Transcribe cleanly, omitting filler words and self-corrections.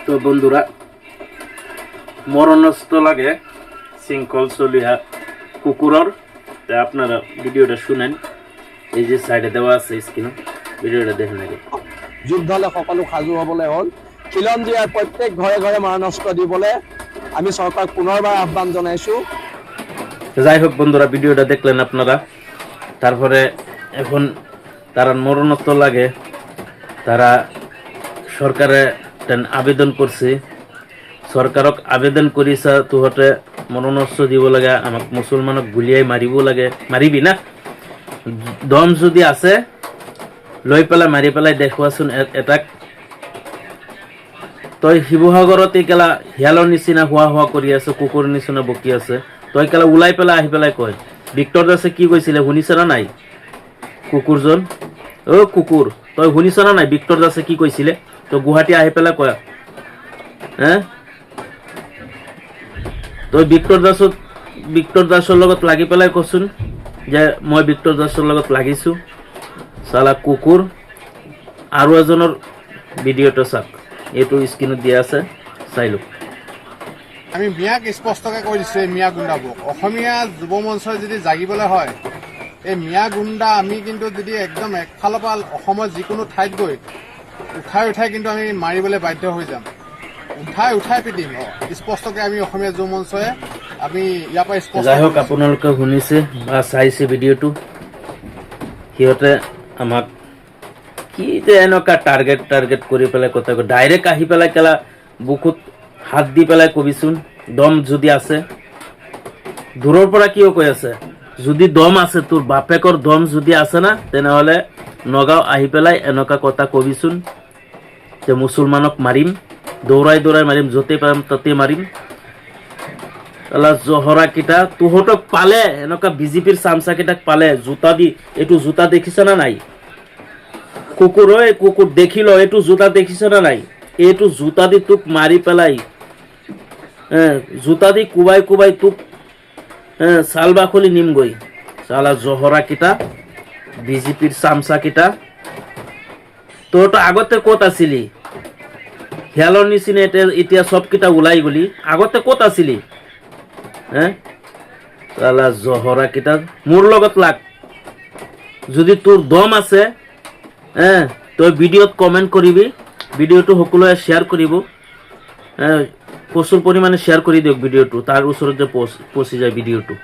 তো বন্ধুরা মরণস্ত লাগে শৃঙ্খল চলিয়া কুকুরর আপনারা ভিডিওটা শুনেন এই যে সাইডে দেওয়া আছে স্ক্রিনে ভিডিওটা দেখেন আগে যুদ্ধলে সকলো সাজু হবলৈ হ'ল খিলঞ্জীয়াৰ প্ৰত্যেক ঘৰে ঘৰে মাৰণাস্ত্ৰ দিবলৈ আমি চৰকাৰক পুনৰবাৰ আহ্বান জনাইছোঁ। যাই হোক বন্ধুরা ভিডিওটা দেখলেন আপনারা তারপরে এখন তারা মরণত্ব লাগে তারা সরকারে আবেদন করছে সরকারক আবেদন করিছা তুহতে মৰণস্ত্ৰ দিব লাগে আমাক মুছলমানক গুলিয়াই মাৰিব লাগে মাৰিবি না দম যদি আছে লৈ পেলাই মাৰি পেলাই দেখুৱাচোন এটাক তই শিৱসাগৰত কেলা হিয়ালৰ নিচিনা হোৱা কৰি আছে কুকুৰ নিচিনা বকি আছে তই কেলা ওলাই পেলাই আহি পেলাই কয় ভিক্টৰ দাসে কি কৈছিলে শুনিছ না নাই কুকুৰজন অ কুকুৰ তই শুনিছ না নাই ভিক্টৰ দাসে কি কৈছিলে তো গুৱাহাটী আহি পেলাই কয় তই ভিক্টৰ দাসৰ লগত লাগি পেলাই কচোন যে মই ভিক্টৰ দাসৰ লগত লাগিছো সালা কুকুৰ আৰু এজনৰ ভিডিঅ'টো চাওক এইটো স্ক্ৰিনত দিয়া আছে চাই লওক আমি মিয়াক স্পষ্টকৈ কৈ দিছোঁ এই মিয়া গুণ্ডাবোৰক অসমীয়া যুৱ মঞ্চই যদি জাগিবলৈ হয় এই মিয়া গুণ্ডা আমি কিন্তু যদি একদম একফালৰ পৰা অসমৰ যিকোনো ঠাইত গৈ উঠাই কিন্তু আমি মাৰিবলৈ বাধ্য হৈ যাম উঠাই পিটিম স্পষ্টকৈ আমি অসমীয়া যুৱ মঞ্চই আমি ইয়াৰ পৰা স্পষ্ট যাই হোক আপোনালোকে শুনিছে বা চাইছে ভিডিঅ'টো সিহঁতে আমাক কি যে এনেকুৱা টাৰ্গেট কৰি পেলাই কথা কয় ডাইৰেক্ট আহি পেলাই কেলা বুকুত হাত দি পেলাই কবিচোন দম যদি আছে দূৰৰ পৰা কিয় কৈ আছে যদি দম আছে তোৰ বাপেকৰ দম যদি আছে না তেনেহ'লে নগাঁও আহি পেলাই এনেকুৱা কথা কবিচোন যে মুছলমানক মাৰিম দৌৰাই মাৰিম য'তে পাৰিম তাতে মাৰিম জহৰা কেইটা তোহঁতক পালে এনেকুৱা বিজেপিৰ চামচা কেইটাক পালে জোতা দি এইটো জোতা দেখিছ না নাই কুকুৰ ঐ কুকুৰ দেখি ল এইটো জোতা দেখিছ না নাই এইটো জোতা দি তোক মাৰি পেলাই জোতা দি কোবাই তোক চাল বাখলি নিমগৈ চালা জহৰা কেইটা বিজেপিৰ চামচা কেইটা তহঁত আগতে ক'ত আছিলি হিয়ালৰ নিচিনা এতিয়া চবকেইটা ওলাই গলি আগতে ক'ত আছিলি চালা জহৰা কেইটা মোৰ লগত লাগ যদি তোৰ দম আছে তই ভিডিঅ'ত কমেণ্ট কৰিবি ভিডিঅ'টো সকলোৱে শ্বেয়াৰ কৰিব প্ৰচুৰ পৰিমাণে শ্বেয়াৰ কৰি দিয়ক ভিডিঅ'টো তাৰ ওচৰত যে পচি যায় ভিডিঅ'টো